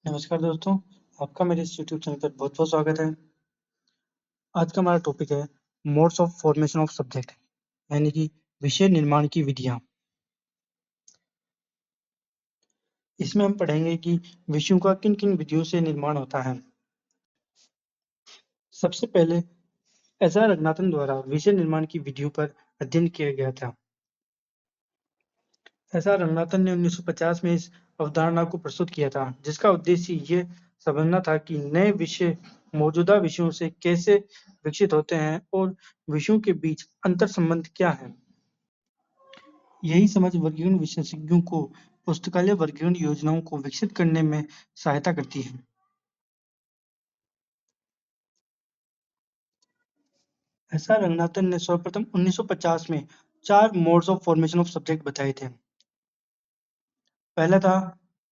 नमस्कार दोस्तों, आपका मेरे इस यूट्यूब चैनल पर बहुत-बहुत स्वागत है। आज का हमारा टॉपिक है modes of formation of subject यानी कि विषय निर्माण की विधियाँ। इसमें हम पढ़ेंगे कि विषयों का किन-किन विधियों से निर्माण होता है। सबसे पहले एस.आर. रंगनाथन द्वारा विषय निर्माण की विधियों पर अध्ययन किया गया था। एस.आर. रंगनाथन ने 1950 में इस अवधारणा को प्रस्तुत किया था, जिसका उद्देश्य ये समझना था कि नए विषय मौजूदा विषयों से कैसे विकसित होते हैं और विषयों के बीच अंतर संबंध क्या है। यही समझ वर्गीकरण विशेषज्ञों को पुस्तकालय वर्गीकरण योजनाओं को विकसित करने में सहायता करती है। एस.आर. रंगनाथन ने सर्वप्रथम 1950 में 4 modes of formation of subject बताए थे। पहला था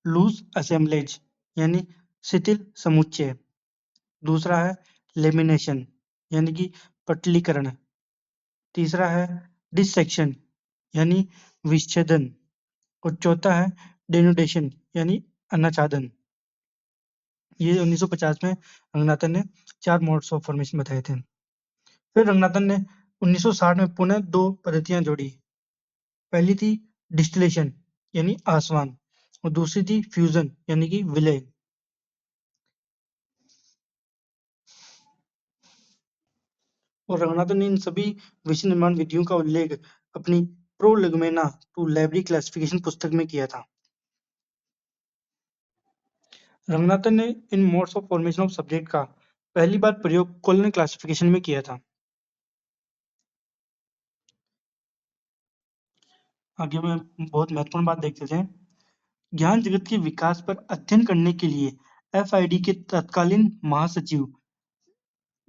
लूज असेंबलेज यानी शिथिल समुच्चय। दूसरा है लेमिनेशन यानी कि पटलीकरण। तीसरा है डिसेक्शन यानी विच्छेदन और चौथा है डेनुडेशन यानी अनाच्छादन। ये 1950 में रंगनाथन ने 4 मोड्स ऑफ फॉर्मेशन बताए थे। फिर रंगनाथन ने 1960 में पुनः 2 पद्धतियां जोड़ी। पहली थी डिस्टिलेशन यानी आसवन और दूसरी थी फ्यूजन यानी कि विलय। और रंगनाथन ने इन सभी विषय निर्माण विधियों का उल्लेख अपनी प्रोलेगोमेना टू लाइब्रेरी क्लासिफिकेशन पुस्तक में किया था। रंगनाथन ने इन modes of formation of subject का पहली बार प्रयोग कॉलोनी क्लासिफिकेशन में किया था। आगे में बहुत महत्वपूर्ण बात देखते थे। ज्ञान जगत के विकास पर अध्ययन करने के लिए एफआईडी के तत्कालीन महासचिव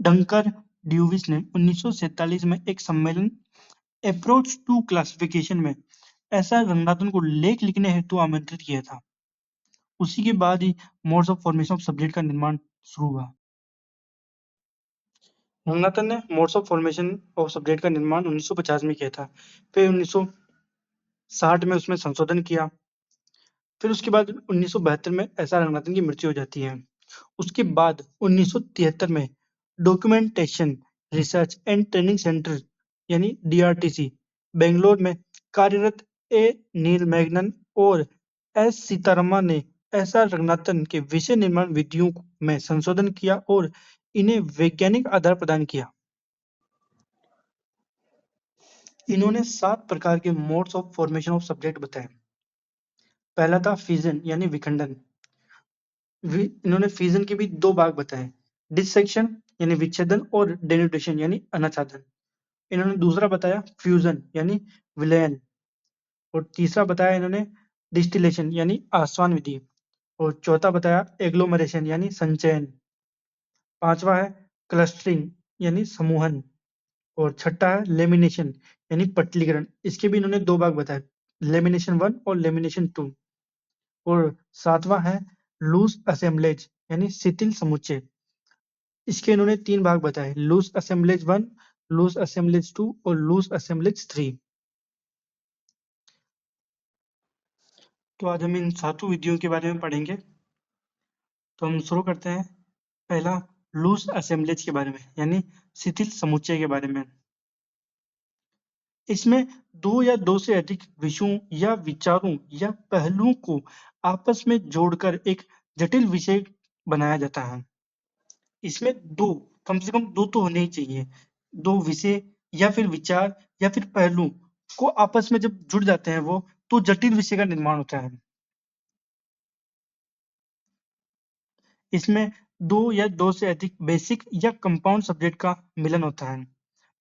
डंकर ड्यूविस ने 1947 में एक सम्मेलन अप्रोच टू क्लासिफिकेशन में एस.आर. रंगनाथन को लेख लिखने हेतु आमंत्रित किया था। उसी के बाद ही modes of formation of subject का निर्माण शुरू हुआ। रंगनाथन ने modes of formation of subject का निर्माण 1950 में किया था। फिर 1960 में उसमें संशोधन किया। फिर उसके बाद 1972 में एस.आर. रंगनाथन की मृत्यु हो जाती है। उसके बाद 1973 में documentation research and training centre यानी डीआरटीसी बेंगलोर में कार्यरत ए नील मैगनन और एस सीतारमा ने एस.आर. रंगनाथन के विषय निर्माण विधियों में संशोधन किया और इन्हें वैज्ञानिक आधार प्रदान किया। इन्होंने 7 प्रकार के modes of formation of subject बताए। पहला था फिजन यानी विखंडन। इन्होंने फिजन के भी 2 भाग बताए, डिसेक्शन यानी विच्छेदन और डेनुडेशन यानी अनाच्छादन। इन्होंने दूसरा बताया फ्यूजन यानी विलयन और तीसरा बताया इन्होंने डिस्टिलेशन यानी आसवन विधि और चौथा बताया एग्लोमरेशन यानी संचयन। पांचवा है क्लस्टरिंग यानी समूहन और छठा है लेमिनेशन यानी पटलीकरण। इसके भी इन्होंने 2 भाग बताए, लेमिनेशन 1 और लेमिनेशन 2 और सातवां है लूज असेंबलेज यानी शिथिल समुच्चय। इसके इन्होंने 3 भाग बताए, लूज असेंबलेज 1, लूज असेंबलेज 2 और लूज असेंबलेज 3। तो आज हम इन सातों विधियों के बारे में पढ़ेंगे। तो हम शुरू करते हैं। पहला लूज असेंबलेज के बारे में यानी शिथिल समुच्चय के बारे में। इसमें 2 या 2 से अधिक विषयों या विचारों या पहलुओं को आपस में जोड़कर एक जटिल विषय बनाया जाता है। इसमें 2 कम से कम 2 तो होने ही चाहिए। 2 विषय या फिर विचार या फिर पहलू को आपस में जब जुड़ जाते हैं वो, तो जटिल विषय का निर्माण होता है। इसमें 2 या 2 से अधिक बेसिक या कंपाउंड सब्जेक्ट का मिलन होता है।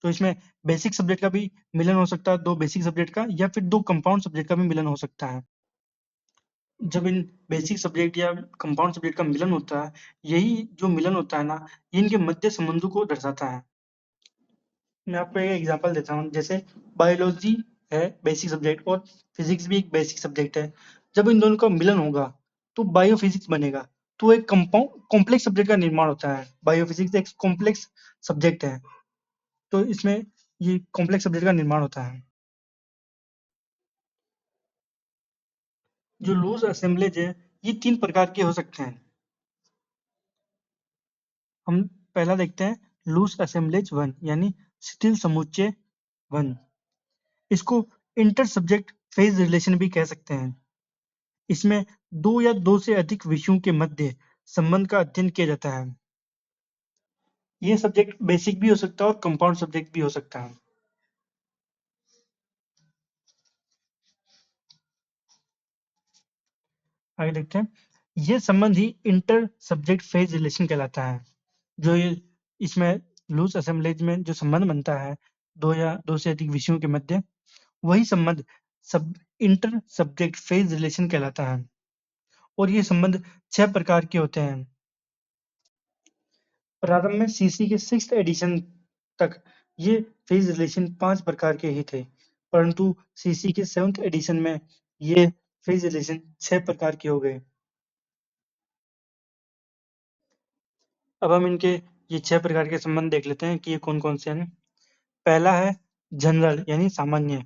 तो इसमें बेसिक सब्जेक्ट का भी मिलन हो सकता है, 2 बेसिक सब्जेक्ट का या फिर 2 कंपाउंड सब्जेक्ट का भी मिलन हो सकता है। जब इन बेसिक सब्जेक्ट या कंपाउंड सब्जेक्ट का मिलन होता है, यही जो मिलन होता है ना, ये इनके मध्य संबंधों को दर्शाता है। मैं आपको एक एग्जांपल देता हूँ, जैसे बायोलॉजी है बेसिक सब्जेक्ट और फिजिक्स भी एक बेसिक सब्जेक्ट है। जब इन दोनों का मिलन होगा तो बायोफिजिक्स बनेगा। तो एक कंपाउंड कॉम्प्लेक्स सब्जेक्ट का निर्माण होता है। बायोफिजिक्स एक कॉम्प्लेक्स सब्जेक्ट है, तो इसमें ये कॉम्प्लेक्स सब्जेक्ट का निर्माण होता है। जो लूज असेंबलेज है, ये 3 प्रकार के हो सकते हैं। हम पहला देखते हैं लूज असेंबलेज 1 यानी शिथिल समुच्चय 1। इसको इंटर सब्जेक्ट फेज रिलेशन भी कह सकते हैं। इसमें दो या दो से अधिक विषयों के मध्य संबंध का अध्ययन किया जाता है। ये सब्जेक्ट बेसिक भी हो सकता है और कंपाउंड सब्जेक्ट भी हो सकता है। आगे देखते हैं, ये संबंध ही इंटर सब्जेक्ट फेज रिलेशन कहलाता है। जो ये इसमें लूज असेंबलेज में जो संबंध बनता है दो या दो से अधिक विषयों के मध्य, वही संबंध सब इंटर सब्जेक्ट फेज रिलेशन कहलाता है। और ये संबंध 6 प्रकार के होते हैं। प्रारंभ में सीसी के 6th एडिशन तक ये फेज रिलेशन 5 प्रकार के ही थे, परंतु सीसी के 7th एडिशन में ये फेज रिलेशन 6 प्रकार के हो गए। अब हम इनके ये 6 प्रकार के संबंध देख लेते हैं कि ये कौन-कौन से हैं। पहला है जनरल यानी सामान्य,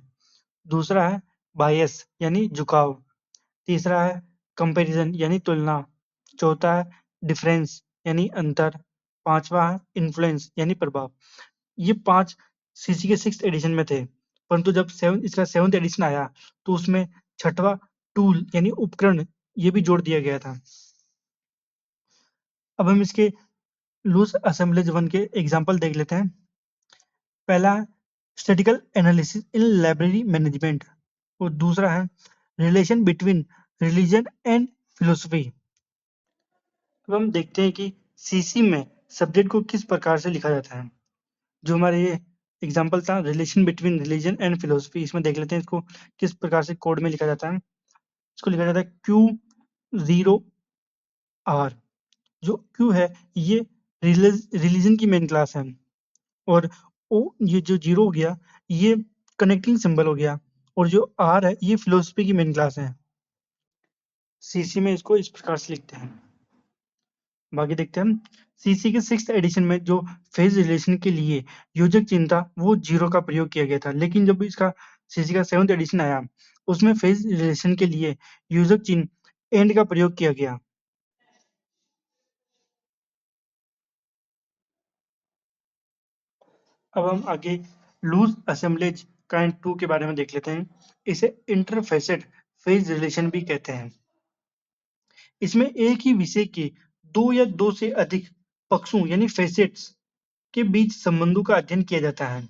दूसरा है बायस यानी झुकाव, तीसरा है कंपैरिजन यानी तुलना, चौथा है डिफरेंस यानी अंतर, पांचवा है इन्फ्लुएंस यानी प्रभाव। ये 5 सीसी के 6th एडिशन में थे, परंतु जब इसका 7th एडिशन आया तो उसमें छठवां टूल यानी उपकरण ये भी जोड़ दिया गया था। अब हम इसके लूज असेंबलेज 1 के एग्जांपल देख लेते हैं। पहला है statistical analysis in library management और दूसरा है relation between religion and philosophy. अब हम देखते हैं कि सीसी में सब्जेक्ट को किस प्रकार से लिखा जाता है। जो हमारे ये एग्जांपल था relation between religion and philosophy, इसमें देख लेते हैं इसको किस प्रकार से कोड में लिखा जाता है। इसको लिखा जाता है Q0R। जो Q है ये रिलीजन की मेन क्लास है और O ये जो जीरो हो गया ये कनेक्टिंग सिंबल हो गया और जो R है ये फिलोसफी की मेन क्लास है। सीसी में इसको इस प्रकार से लिखते हैं। बाकी देखते हैं हम सीसी के 6th एडिशन में जो फेज रिलेशन के लिए योजक चिन्ह था वो जीरो का प्रयोग किया गया था, लेकिन जब इसका सीसी का 7th एडिशन आया उसमें फेज रिलेशन के लिए योजक चिन्ह एंड का प्रयोग किया गया। अब हम आगे लूज असेंबलेज काइंड 2 के बारे में देख लेते हैं। इसे इंटरफेसेट फेज रिलेशन भी कहते हैं। इसमें एक ही विषय के दो या दो से अधिक पक्षों यानी फेसेट्स के बीच संबंधों का अध्ययन किया जाता है।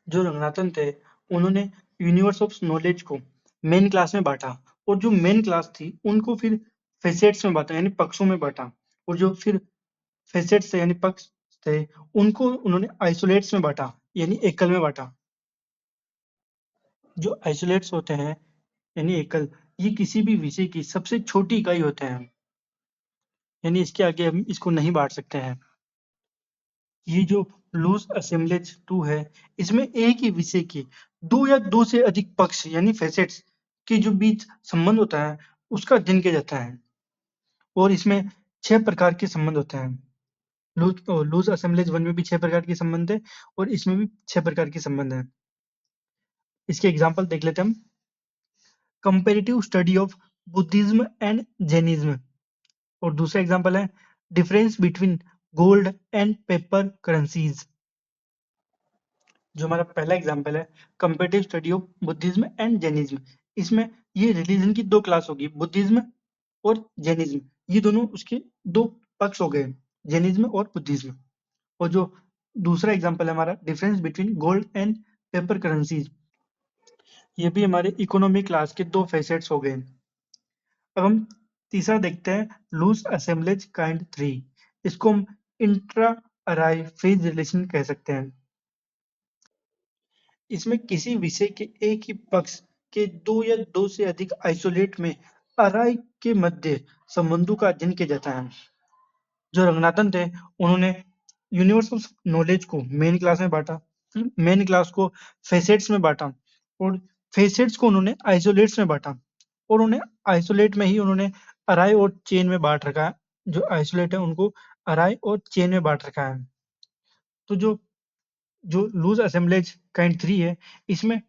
जो रंगनाथन थे उन्होंने यूनिवर्स ऑफ नॉलेज को मेन क्लास में बांटा और जो मेन क्लास थी उनको फिर फेसेट्स में बांटा यानी पक्षों में बांटा और जो फिर फेसेट्स थे यानी पक्ष थे उनको उन्होंने आइसोलेट्स में बांटा यानी एकल में बांटा। जो आइसोलेट्स होते हैं यानी एकल, ये किसी भी विषय की सबसे छोटी इकाई होते हैं, यानी इसके आगे हम इसको नहीं बांट सकते हैं। ये जो लूज असेंबलेज 2 है इसमें एक ही विषय के दो या दो से अधिक पक्ष यानी फेसेट्स के जो बीच संबंध होता है उसका अध्ययन किया जाता है और इसमें 6 प्रकार के संबंध होते हैं। लूज असेंबलेज 1 में भी 6 प्रकार के संबंध है और इसमें भी 6 प्रकार के संबंध हैं। इसके एग्जाम्पल देख लेते हैं हम। Comparative study of Buddhism and Jainism और दूसरा एग्जाम्पल है difference between gold and paper currencies. जो हमारा पहला एग्जाम्पल है comparative study of Buddhism and Jainism, इसमें ये रिलीजन की दो क्लास होगी, बुद्धिज्म और जैनिज्म। ये दोनों उसके दो पक्ष हो गए, जैनिज्म और बुद्धिज्म। और जो दूसरा एग्जाम्पल है हमारा difference between gold and paper currencies, ये भी हमारे इकोनॉमिक क्लास के दो फेसेट्स हो गए। अब हम तीसरा देखते हैं लूज असेंबलेज काइंड 3। इसको हम इंट्रा अराई फेज रिलेशन कह सकते हैं। इसमें किसी विषय के एक ही पक्ष के दो या दो से अधिक आइसोलेट में अराई के मध्य संबंधों का अध्ययन किया जाता है। जो रंगनाथन थे उन्होंने यूनिवर्स ऑफ नॉलेज को मेन क्लास में बांटा, फिर मेन क्लास को फेसेट्स में बांटा और फेसेट्स को उन्होंने आइसोलेट्स में बांटा और उन्हें आइसोलेट में ही उन्होंने अराई और चेन में बांट रखा है। जो आइसोलेट है उनको अराई और चेन में बांट रखा है। तो जो जो लूज असेंबलेज काइंड 3 है इसमें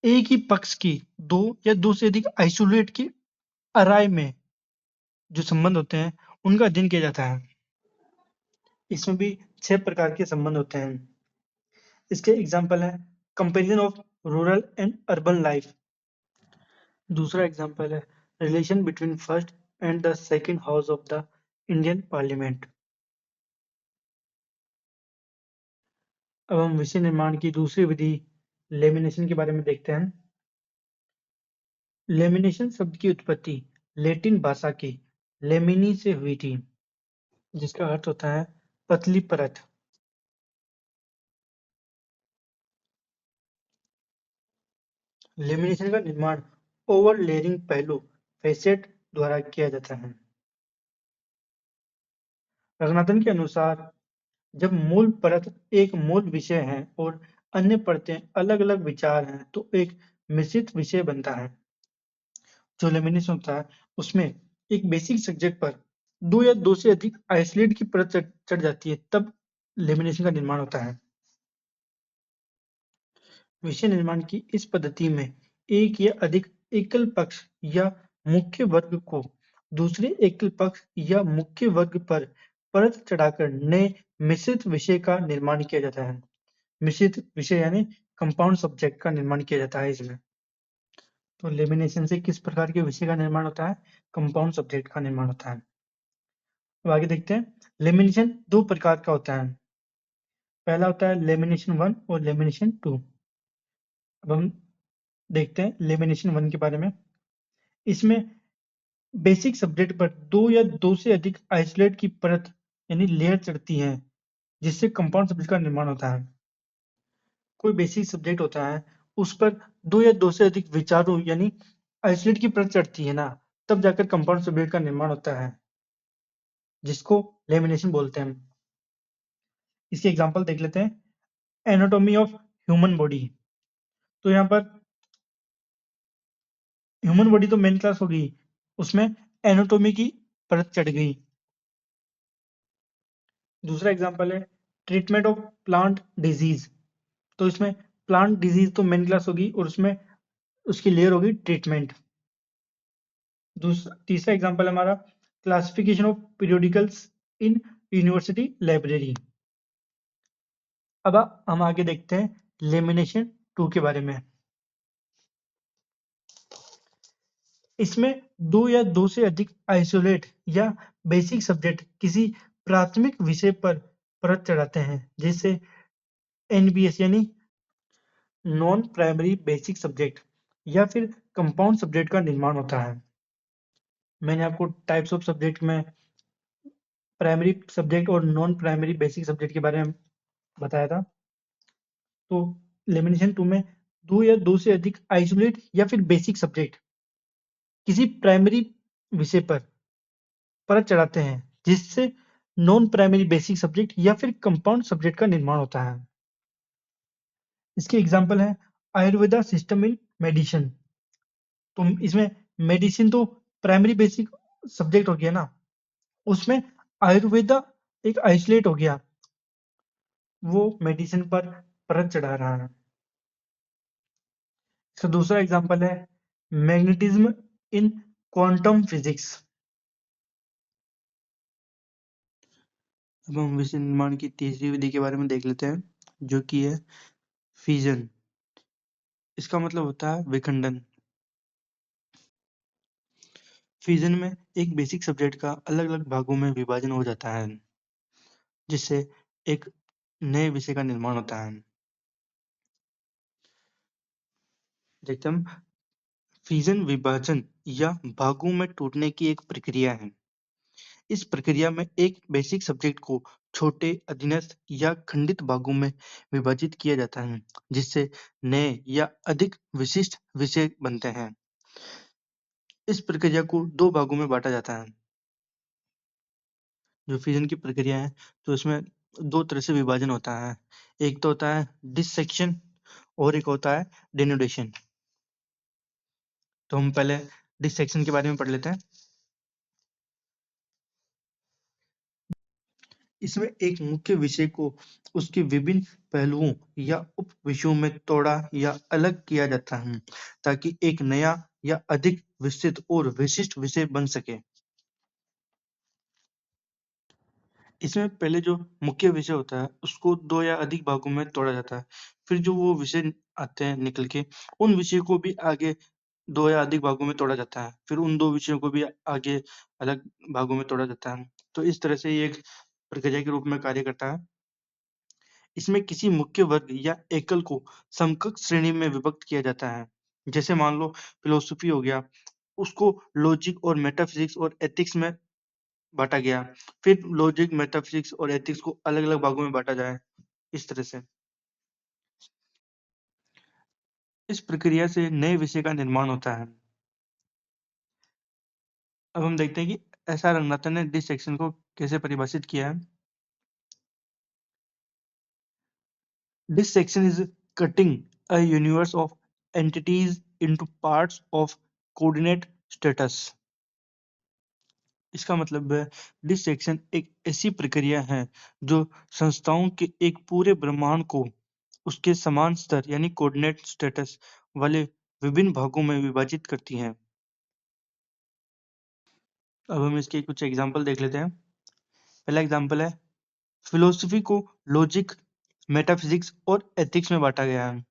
एक ही पक्ष की दो या दो से अधिक आइसोलेट के अराय में जो संबंध होते हैं उनका अध्ययन किया जाता है। इसमें भी 6 प्रकार के संबंध होते हैं। इसके एग्जाम्पल है comparison of rural and urban life. दूसरा एग्जाम्पल है relation between first and the second house of the Indian parliament. अब हम विषय निर्माण की दूसरी विधि लेमिनेशन के बारे में देखते हैं। लेमिनेशन शब्द की उत्पत्ति लैटिन भाषा की लेमिनी से हुई थी, जिसका अर्थ होता है पतली परत। लेमिनेशन का निर्माण ओवर लेयरिंग पहलू फेसेट द्वारा किया जाता है। रघुनाथन के अनुसार जब मूल परत एक मूल विषय है और अन्य परतें अलग अलग विचार हैं तो एक मिश्रित विषय बनता है। जो लेमिनेशन होता है उसमें एक बेसिक सब्जेक्ट पर दो या दो से अधिक आइसोलेट की परत चढ़ जाती है, तब लेमिनेशन का निर्माण होता है। विषय निर्माण की इस पद्धति में एक या अधिक एकल पक्ष या मुख्य वर्ग को दूसरे एकल पक्ष या मुख्य वर्ग पर परत चढ़ाकर नए मिश्रित विषय का निर्माण किया जाता है। मिश्रित विषय यानी कंपाउंड सब्जेक्ट का निर्माण किया जाता है इसमें। तो लेमिनेशन से किस प्रकार के विषय का निर्माण होता है? कंपाउंड सब्जेक्ट का निर्माण होता है। अब आगे देखते हैं। लेमिनेशन दो प्रकार का होता है। पहला होता है लेमिनेशन 1 और लेमिनेशन 2। अब हम देखते हैं लेमिनेशन 1 के बारे में। इसमें बेसिक सब्जेक्ट पर दो या दो से अधिक आइसोलेट की परत यानी लेयर चढ़ती है, जिससे कंपाउंड सब्जेक्ट का निर्माण होता है। कोई बेसिक सब्जेक्ट होता है, उस पर दो या दो से अधिक विचारों यानी आइसोलेट की परत चढ़ती है ना, तब जाकर कंपाउंड सब्जेक्ट का निर्माण होता है, जिसको लेमिनेशन बोलते हैं। इसके एग्जांपल देख लेते हैं। Anatomy of human body. तो यहाँ पर ह्यूमन बॉडी तो मेन क्लास होगी, उसमें एनाटॉमी की परत चढ़ गई। दूसरा एग्जांपल है ट्रीटमेंट ऑफ प्लांट डिजीज। तो इसमें प्लांट डिजीज तो मेन क्लास होगी और उसमें उसकी लेयर होगी ट्रीटमेंट। तीसरा एग्जांपल हमारा classification of periodicals in university library. अब हम आगे देखते हैं लेमिनेशन 2 के बारे में। इसमें दो या दो से अधिक आइसोलेट या बेसिक सब्जेक्ट किसी प्राथमिक विषय पर परत चढ़ाते हैं, जिससे एनबीएस यानी नॉन प्राइमरी बेसिक सब्जेक्ट या फिर कंपाउंड सब्जेक्ट का निर्माण होता है। मैंने आपको टाइप्स ऑफ सब्जेक्ट में प्राइमरी सब्जेक्ट और नॉन प्राइमरी बेसिक सब्जेक्ट के बारे में बताया था। तो लेमिनेशन 2 में दो या दो से अधिक आइसोलेट या फिर बेसिक सब्जेक्ट किसी प्राइमरी विषय पर परत चढ़ाते हैं, जिससे नॉन प्राइमरी बेसिक सब्जेक्ट या फिर कंपाउंड सब्जेक्ट का निर्माण होता है। इसके एग्जाम्पल है आयुर्वेदा सिस्टम इन मेडिसिन। तो इसमें मेडिसिन तो प्राइमरी बेसिक सब्जेक्ट हो गया ना, उसमें आयुर्वेदा एक आइसोलेट हो गया, वो मेडिसिन पर परत चढ़ा रहा है। इसका दूसरा एग्जाम्पल है मैग्नेटिज्म इन क्वांटम फिजिक्स। अब हम विषय निर्माण की तीसरी विधि के बारे में देख लेते हैं, जो कि है फिजन। इसका मतलब होता है विखंडन। फिजन में एक बेसिक सब्जेक्ट का अलग अलग भागों में विभाजन हो जाता है, जिससे एक नए विषय का निर्माण होता है। देखते हम फिजन विभाजन या भागों में टूटने की एक प्रक्रिया है। इस प्रक्रिया में एक बेसिक सब्जेक्ट को छोटे अधीनस्थ या खंडित भागों में विभाजित किया जाता है, जिससे नए या अधिक विशिष्ट विषय बनते हैं। इस प्रक्रिया को दो भागों में बांटा जाता है। जो फिजन की प्रक्रिया है तो इसमें दो तरह से विभाजन होता है। एक तो होता है डिसेक्शन और एक होता है डेनुडेशन। तो हम पहले डिसेक्शन के बारे में पढ़ लेते हैं। इसमें एक मुख्य विषय को उसके विभिन्न पहलुओं या उप विषयों में तोड़ा या अलग किया जाता है, ताकि एक नया या अधिक विस्तृत और विशिष्ट विषय बन सके। इसमें पहले जो मुख्य विषय होता है उसको 2 या अधिक भागों में तोड़ा जाता है। फिर जो वो विषय आते हैं निकल के, उन विषयों को भी आगे 2 या अधिक भागों में तोड़ा जाता है। फिर उन 2 विषयों को भी आगे अलग भागों में तोड़ा जाता है। तो इस तरह से ये एक प्रक्रिया के रूप में कार्य करता है। इसमें किसी मुख्य वर्ग या एकल को समकक्ष श्रेणी में विभक्त किया जाता है। जैसे मान लो फिलॉसफी हो गया, उसको लॉजिक और मेटाफिजिक्स और एथिक्स में बाँटा गया। फिर लॉजिक, मेटाफिजिक्स और एथिक्स को अलग-अलग भागों में बाँटा जाए, इस तरह से। इस प्रक्रिया से नए विषय का निर्माण होता है। अब हम देखते हैं कि एस.आर. रंगनाथन ने डिससेक्शन को कैसे परिभाषित किया है। Dissection is cutting a universe of entities into parts of coordinate status. इसका मतलब है डिससेक्शन एक ऐसी प्रक्रिया है जो संस्थाओं के एक पूरे ब्रह्मांड को उसके समान स्तर यानी कोऑर्डिनेट स्टेटस वाले विभिन्न भागों में विभाजित करती है। अब हम इसके कुछ एग्जांपल देख लेते हैं। पहला एग्जांपल है, फिलोसफी को लॉजिक, मेटाफिजिक्स और एथिक्स में बांटा गया है।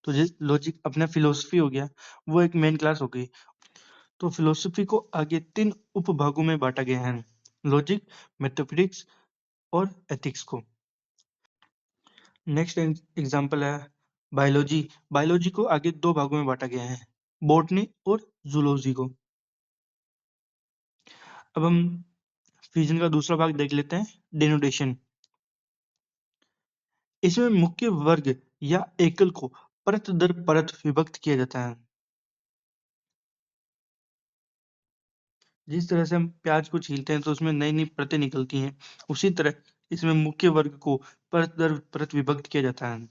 तो जिस लॉजिक अपना फिलोसफी हो गया, वो एक मेन क्लास हो गई। तो फिलोसफी को आगे 3 उपभागों में बांटा गया है, लॉजिक, मैथमेटिक्स और एथिक्स को। नेक्स्ट एग्जांपल है बायोलॉजी। बायोलॉजी को आगे 2 भागों में बांटा गया है, बॉटनी और जूलॉजी को। अब हम फ्यूजन का दूसरा भाग देख लेते हैं, डेनोटेशन। इसमें मुख्य वर्ग या एकल को परत दर परत विभक्त किया जाता है। जिस तरह से हम प्याज को छीलते हैं तो उसमें नई-नई परतें निकलती हैं, उसी तरह इसमें मुख्य वर्ग को परत दर परत विभक्त किया जाता है।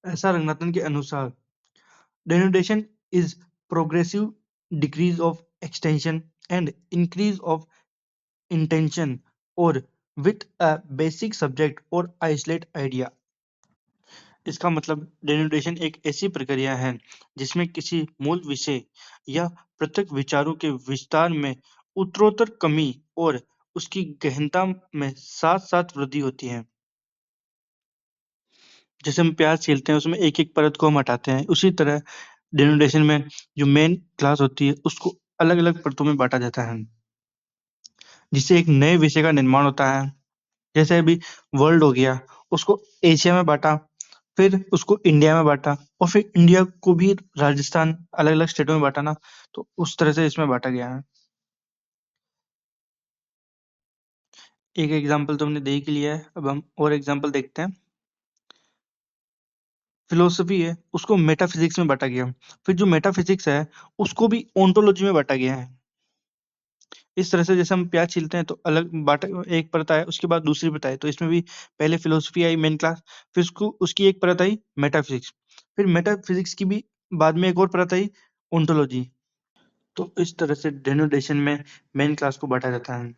ऐसा रंगनाथन के अनुसार denudation is progressive decrease of extension and increase of intention or with a basic subject or isolate idea. इसका मतलब डेनुडेशन एक ऐसी प्रक्रिया है जिसमें किसी मूल विषय या पृथक विचारों के विस्तार में उत्तरोत्तर कमी और उसकी गहनता में साथ-साथ वृद्धि होती है। जैसे हम प्याज छीलते हैं उसमें एक-एक परत को हम हटाते हैं, उसी तरह डेनुडेशन में जो मेन क्लास होती है उसको अलग-अलग परतों में बाँटा जाता है, जिससे एक नए विषय का निर्माण होता है। जैसे अभी वर्ल्ड हो गया, उसको एशिया में बाँटा, फिर उसको इंडिया में बाँटा और फिर इंडिया को भी राजस्थान अलग-अलग स्टेटों में बाँटा ना, तो उस तरह से इसमें बाँटा गया है। एक एग्ज़ाम्पल तो हमने देख ही लिया है, अब हम और एग्ज़ाम्पल देखते हैं। फिलॉसफी है, उसको मेटाफिज़िक्स में बाँटा गया, फिर जो मेटाफिज़िक्स है, उसको भी ओंटोलॉजी में बाँटा गया है। इस तरह से जैसे हम प्याज छीलते हैं तो अलग बाटा एक परत आए, उसके बाद दूसरी परत आई, तो इसमें भी पहले फिलॉसफी आई मेन क्लास, फिर उसको उसकी एक परत आई मेटाफिजिक्स, फिर मेटाफिजिक्स की भी बाद में एक और परत आई ओंटोलॉजी। तो इस तरह से डेनोटेशन में मेन क्लास को बांटा जाता है।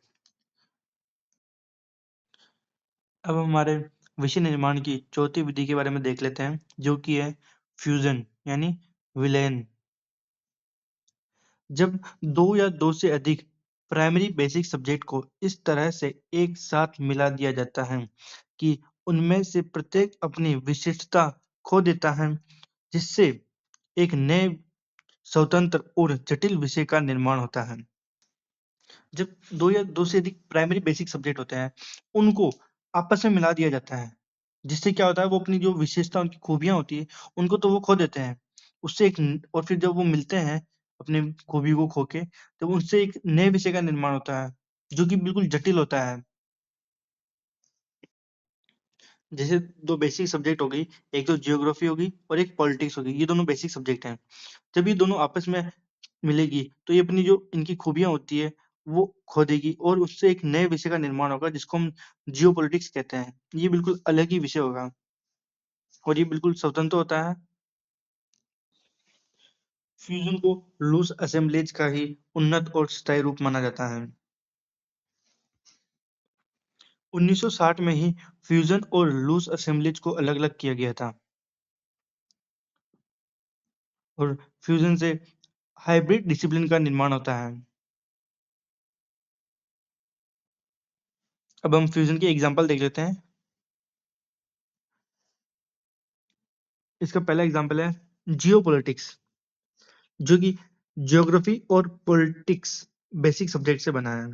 अब हमारे विषय निर्माण की चौथी विधि के बारे में देख लेते हैं, जो कि है फ्यूजन यानी विलयन। जब 2 या 2 से अधिक प्राइमरी बेसिक सब्जेक्ट को इस तरह से एक साथ मिला दिया जाता है कि उनमें से प्रत्येक अपनी विशिष्टता खो देता है, जिससे एक नए स्वतंत्र और जटिल विषय का निर्माण होता है। जब 2 या 2 से अधिक प्राइमरी बेसिक सब्जेक्ट होते हैं, उनको आपस में मिला दिया जाता है, जिससे क्या होता है वो अपनी जो विशेषता उनकी खूबियाँ होती हैं, उनको तो वो खो देते हैं। उससे एक न और फिर जब वो मिलते हैं, अपनी खूबी को खो के, तो उनसे एक नए विषय का निर्माण होता है, जो कि बिल्कुल जटिल होता है। जैसे 2 बेसिक सब्जेक्ट हो गई, एक तो ज्योग्राफी हो गई और एक पॉलिटिक्स हो गई, ये दोनों बेसिक सब्जेक्ट हैं। जब ये दोनों आपस में मिलेगी, तो ये अपनी जो इनकी खूबियाँ होती है, वो खो देगी और उससे एक नए विषय का निर्माण होगा जिसको हम जियोपॉलिटिक्स कहते हैं। ये बिल्कुल अलग ही विषय होगा और ये बिल्कुल स्वतंत्र होता है। फ्यूजन को लूज असेंबलीज का ही उन्नत और स्थायी रूप माना जाता है। 1960 में ही फ्यूजन और लूज असेंबलीज को अलग-अलग किया गया था और फ्यूजन से हाइब्रिड डिसिप्लिन का निर्माण होता है। अब हम फ्यूजन के एग्जाम्पल देख लेते हैं। इसका पहला एग्जाम्पल है जियोपॉलिटिक्स, जो कि ज्योग्राफी और पॉलिटिक्स बेसिक सब्जेक्ट से बना है।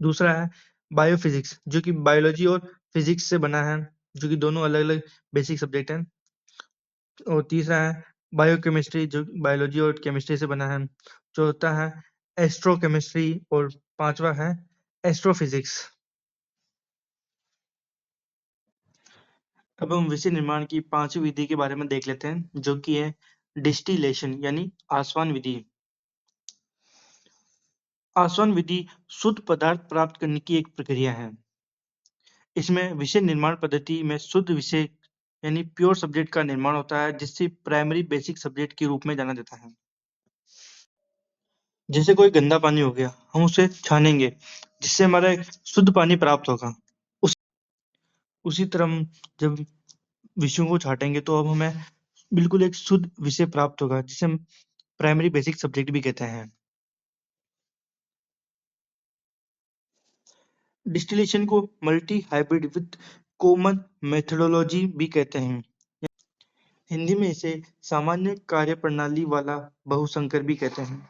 दूसरा है बायोफिजिक्स, जो कि बायोलॉजी और फिजिक्स से बना है, जो कि दोनों अलग अलग बेसिक सब्जेक्ट हैं। और तीसरा है बायोकेमिस्ट्री, जो बायोलॉजी और केमिस्ट्री से बना है। चौथा है एस्ट्रोकेमिस्ट्री और पांचवा है एस्ट्रोफिजिक्स। अब हम विषय निर्माण की पांचवी विधि के बारे में देख लेते हैं, जो कि है डिस्टिलेशन यानी आसवन विधि। आसवन विधि शुद्ध पदार्थ प्राप्त करने की एक प्रक्रिया है। इसमें विषय निर्माण पद्धति में शुद्ध विषय यानी प्योर सब्जेक्ट का निर्माण होता है, जिससे प्राइमरी बेसिक सब्जेक्ट के रूप में जाना जाता है। जैसे कोई गंदा पानी हो गया, हम उसे छानेंगे जिससे हमारा एक शुद्ध पानी प्राप्त होगा। उस उसी तरह हम जब विषयों को छाटेंगे तो अब हमें बिल्कुल एक शुद्ध विषय प्राप्त होगा, जिसे हम प्राइमरी बेसिक सब्जेक्ट भी कहते हैं। डिस्टिलेशन को multi hybrid with common methodology भी कहते हैं। हिंदी में इसे सामान्य कार्यप्रणाली वाला बहुसंकर भी कहते हैं।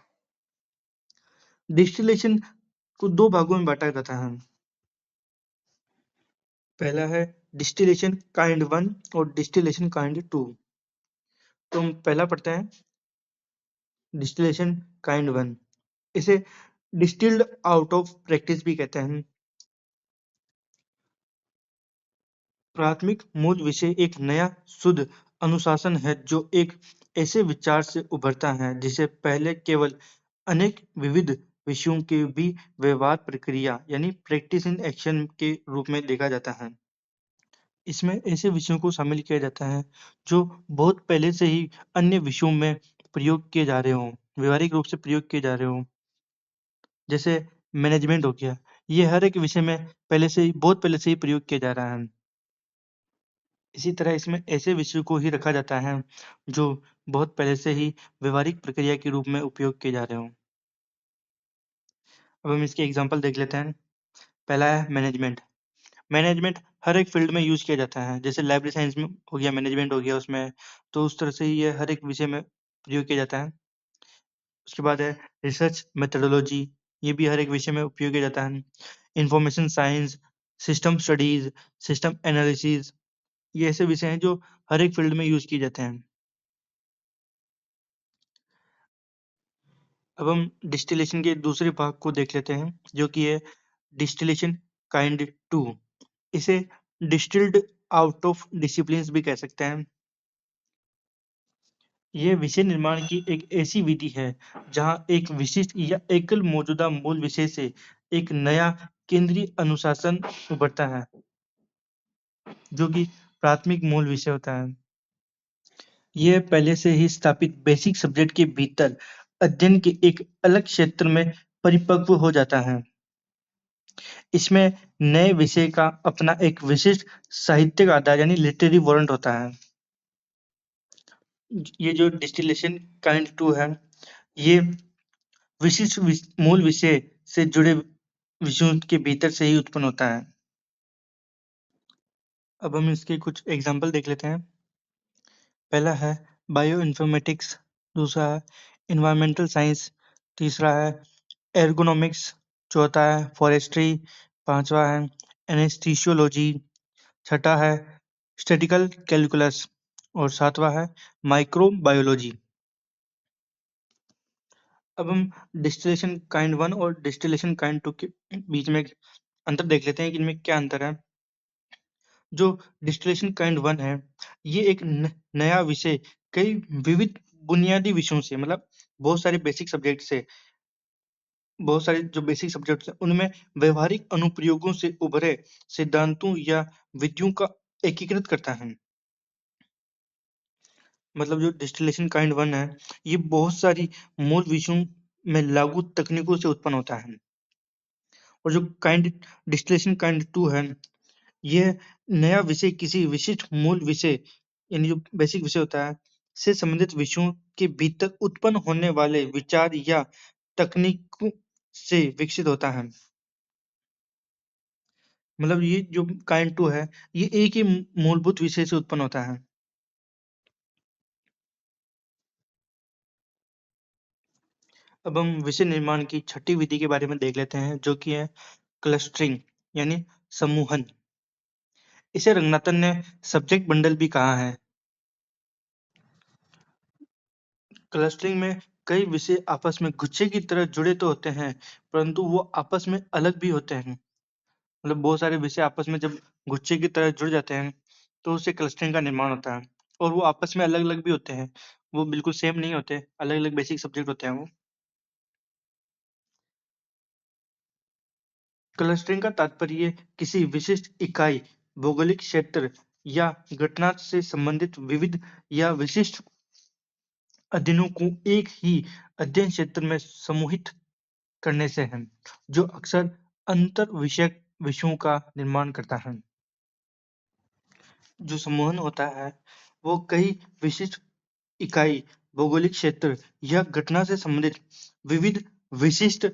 डिस्टिलेशन को दो भागों में बांटा जाता है। पहला है डिस्टिलेशन काइंड 1 और डिस्टिलेशन काइंड 2। तो हम पहला पढ़ते हैं डिस्टिलेशन काइंड 1। इसे डिस्टिल्ड आउट ऑफ प्रैक्टिस भी कहते हैं। प्राथमिक मूल विषय एक नया शुद्ध अनुशासन है, जो एक ऐसे विचार से उभरता है जिसे पहले केवल अनेक विविध विषयों के भी व्यवहार प्रक्रिया यानी प्रैक्टिस इन एक्शन के रूप में देखा जाता है। इसमें ऐसे विषयों को शामिल किया जाता है जो बहुत पहले से ही अन्य विषयों में प्रयोग किए जा रहे हों, व्यवहारिक रूप से प्रयोग किए जा रहे हों। जैसे मैनेजमेंट हो गया, ये हर एक विषय में पहले से ही बहुत पहले से ही प्रयोग किया जा रहा है। इसी तरह इसमें ऐसे विषयों को ही रखा जाता है जो बहुत पहले से ही व्यवहारिक प्रक्रिया के रूप में उपयोग किए जा रहे हों। अब हम इसके एग्जाम्पल देख लेते हैं। पहला है मैनेजमेंट। मैनेजमेंट हर एक फील्ड में यूज किया जाता है, जैसे लाइब्रेरी साइंस में हो गया, मैनेजमेंट हो गया उसमें, तो उस तरह से ही ये हर एक विषय में प्रयोग किया जाता है। उसके बाद है रिसर्च मेथोडोलॉजी, ये भी हर एक विषय में उपयोग किया जाता है। Information science, system studies, system analysis, ये ऐसे विषय हैं जो हर एक फील्ड में यूज किए जाते हैं। अब हम डिस्टिलेशन के दूसरे भाग को देख लेते हैं, जो कि है डिस्टिलेशन काइंड 2। इसे डिस्टिल्ड आउट ऑफ डिसिप्लिन्स भी कह सकते हैं। यह विषय निर्माण की एक ऐसी विधि है जहां एक विशिष्ट या एकल मौजूदा मूल विषय से एक नया केंद्रीय अनुशासन उभरता है, जो कि प्राथमिक मूल विषय होता है। यह पहले से ही स्थापित बेसिक सब्जेक्ट के भीतर अध्ययन के एक अलग क्षेत्र में परिपक्व हो जाता है। इसमें नए विषय का अपना एक विशिष्ट साहित्यिक आधार यानी लिटरेरी वारंट होता है। ये जो डिस्टिलेशन काइंड 2 है, ये विशिष्ट मूल विषय से जुड़े विषयों के भीतर से ही उत्पन्न होता है। अब हम इसके कुछ एग्जाम्पल देख लेते हैं। पहला है बायो इन्फॉर्मेटिक्स, दूसरा है इन्वायरमेंटल साइंस, तीसरा है एर्गोनॉमिक्स, चौथा है फॉरेस्ट्री, पांचवा है एनेस्थीसियोलॉजी, छठा है स्टैटिकल कैलकुलस और सातवां है माइक्रोबायोलॉजी। अब हम डिस्टिलेशन काइंड 1 और डिस्टिलेशन काइंड 2 के बीच में अंतर देख लेते हैं कि इनमें क्या अंतर है। जो डिस्टिलेशन काइंड 1 है, ये एक नया विषय कई विविध बुनियादी विषयों से, मतलब बहुत सारे बेसिक सब्जेक्ट से, बहुत सारे जो बेसिक सब्जेक्ट्स हैं उनमें व्यवहारिक अनुप्रयोगों से उभरे सिद्धांतों या विधियों का एकीकृत करता है। मतलब जो डिस्टिलेशन काइंड 1 है, ये बहुत सारी मूल विषयों में लागू तकनीकों से उत्पन्न होता है। और जो काइंड डिस्टिलेशन काइंड 2 है, ये नया विषय किसी विशिष्ट मूल विषय यानी जो बेसिक विषय होता है से संबंधित विषयों के भीतर उत्पन्न होने वाले विचार या तकनीकों से विकसित होता है। मतलब ये जो काइंड 2 है, ये एक ही मूलभूत विषय से उत्पन्न होता है। अब हम विषय निर्माण की छठी विधि के बारे में देख लेते हैं, जो कि है क्लस्टरिंग यानी समूहन। इसे रंगनाथन ने सब्जेक्ट बंडल भी कहा है। क्लस्टरिंग में कई विषय आपस में गुच्छे की तरह जुड़े तो होते हैं, परंतु वो आपस में अलग भी होते हैं। मतलब बहुत सारे विषय आपस में जब गुच्छे की तरह जुड़ जाते हैं, तो उससे क्लस्टरिंग का निर्माण होता है। और वो आपस में अलग अलग भी होते हैं, वो बिल्कुल सेम नहीं होते, अलग अलग बेसिक सब्जेक्ट होते हैं वो। क्लस्टरिंग का तात्पर्य किसी विशिष्ट इकाई, भौगोलिक क्षेत्र या घटना से संबंधित विविध या विशिष्ट अध्ययनों को एक ही अध्ययन क्षेत्र में समूहित करने से है, जो अक्सर अंतर विषयक विषयों का निर्माण करता है। जो समूहन होता है, वो कई विशिष्ट इकाई, भौगोलिक क्षेत्र या घटना से संबंधित विविध विशिष्ट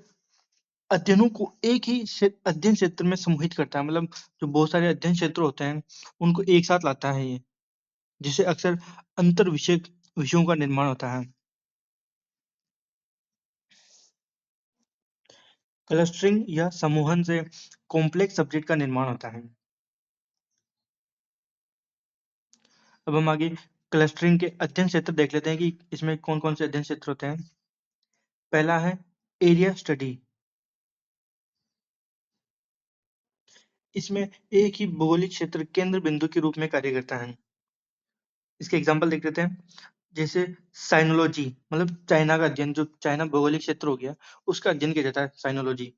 अध्ययनों को एक ही अध्ययन क्षेत्र में समूहित करता है। मतलब जो बहुत सारे अध्ययन क्षेत्र होते हैं, उनको एक साथ लाता है ये, जिससे अक्सर अंतर विषयक विषयों का निर्माण होता है। क्लस्टरिंग या समूहन से कॉम्प्लेक्स सब्जेक्ट का निर्माण होता है। अब हम आगे क्लस्टरिंग के अध्ययन क्षेत्र देख लेते हैं कि इसमें कौन कौन से अध्ययन क्षेत्र होते हैं। पहला है एरिया स्टडी। इसमें एक ही भौगोलिक क्षेत्र केंद्र बिंदु के रूप में कार्य करता है। इसके एग्जाम्पल देख लेते हैं। जैसे साइनोलॉजी, मतलब चाइना का अध्ययन, जो चाइना भौगोलिक क्षेत्र हो गया, उसका अध्ययन किया जाता है साइनोलॉजी।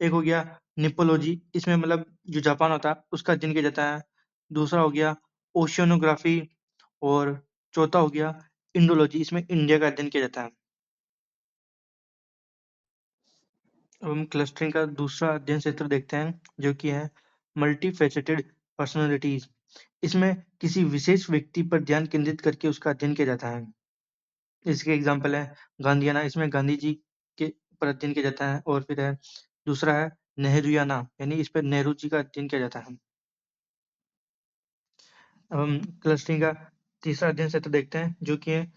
एक हो गया निपोलॉजी, इसमें मतलब जो जापान होता है उसका अध्ययन किया जाता है। दूसरा हो गया ओशियनोग्राफी। और चौथा हो गया इंडोलॉजी, इसमें इंडिया का अध्ययन किया जाता है। अब हम क्लस्टरिंग का दूसरा अध्ययन क्षेत्र देखते हैं, जो कि है मल्टी फेसेटेड पर्सनैलिटीज। इसमें किसी विशेष व्यक्ति पर ध्यान केंद्रित करके उसका अध्ययन किया जाता है। इसके एग्जाम्पल है गांधीयाना, इसमें गांधी जी के पर अध्ययन किया जाता है। और फिर है दूसरा है नेहरूयाना, यानी इस पर नेहरू जी का अध्ययन किया जाता है। अब हम क्लस्टरिंग का तीसरा अध्ययन क्षेत्र देखते हैं, जो कि है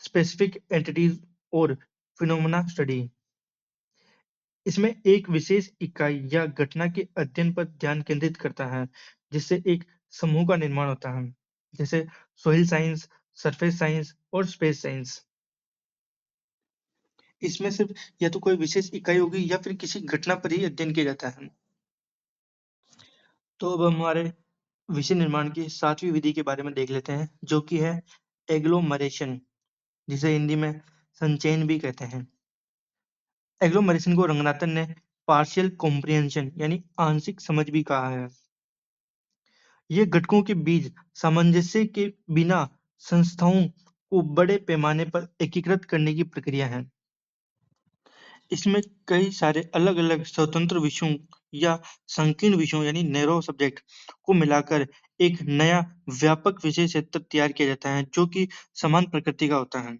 स्पेसिफिक एंटिटीज और फिनोमेना स्टडी। इसमें एक विशेष इकाई या घटना के अध्ययन पर ध्यान केंद्रित करता है, जिससे एक समूह का निर्माण होता है। जैसे सोइल साइंस, सरफेस साइंस और स्पेस साइंस। इसमें सिर्फ या तो कोई विशेष इकाई होगी या फिर किसी घटना पर ही अध्ययन किया जाता है। तो अब हम हमारे विषय निर्माण की सातवीं विधि के बारे में देख लेते हैं, जो कि है एग्लोमरेशन, जिसे हिंदी में संचयन भी कहते हैं। एग्लोमरेशन को रंगनाथन ने पार्शियल कॉम्प्रिहेंशन यानी आंशिक समझ भी कहा है। ये घटकों के बीच सामंजस्य के बिना संस्थाओं को बड़े पैमाने पर एकीकृत करने की प्रक्रिया है। इसमें कई सारे अलग अलग स्वतंत्र विषयों या संकीर्ण विषयों यानी नैरो सब्जेक्ट को मिलाकर एक नया व्यापक विषय क्षेत्र तैयार किया जाता है, जो कि समान प्रकृति का होता है।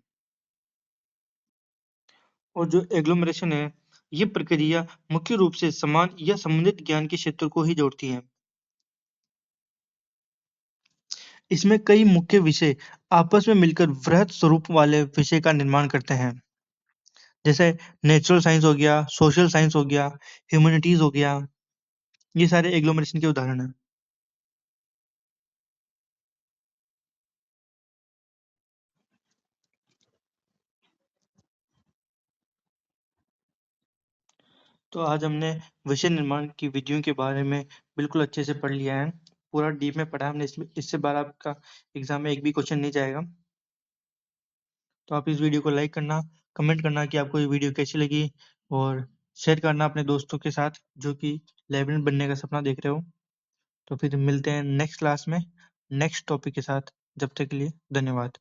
और जो एग्लोमरेशन है, ये प्रक्रिया मुख्य रूप से समान या संबंधित ज्ञान के क्षेत्र को ही जोड़ती है। इसमें कई मुख्य विषय आपस में मिलकर वृहत स्वरूप वाले विषय का निर्माण करते हैं। जैसे नेचुरल साइंस हो गया, सोशल साइंस हो गया, ह्यूमैनिटीज हो गया। ये सारे एग्लोमरेशन के उदाहरण हैं। तो आज हमने विषय निर्माण की विधियों के बारे में बिल्कुल अच्छे से पढ़ लिया है। पूरा डीप में पढ़ा हमने। इसमें इससे बार आपका एग्जाम में एक भी क्वेश्चन नहीं जाएगा। तो आप इस वीडियो को लाइक करना, कमेंट करना कि आपको ये वीडियो कैसी लगी, और शेयर करना अपने दोस्तों के साथ जो कि लाइब्रेरियन बनने का सपना देख रहे हो। तो फिर मिलते हैं नेक्स्ट क्लास में नेक्स्ट टॉपिक के साथ। जब तक के लिए धन्यवाद।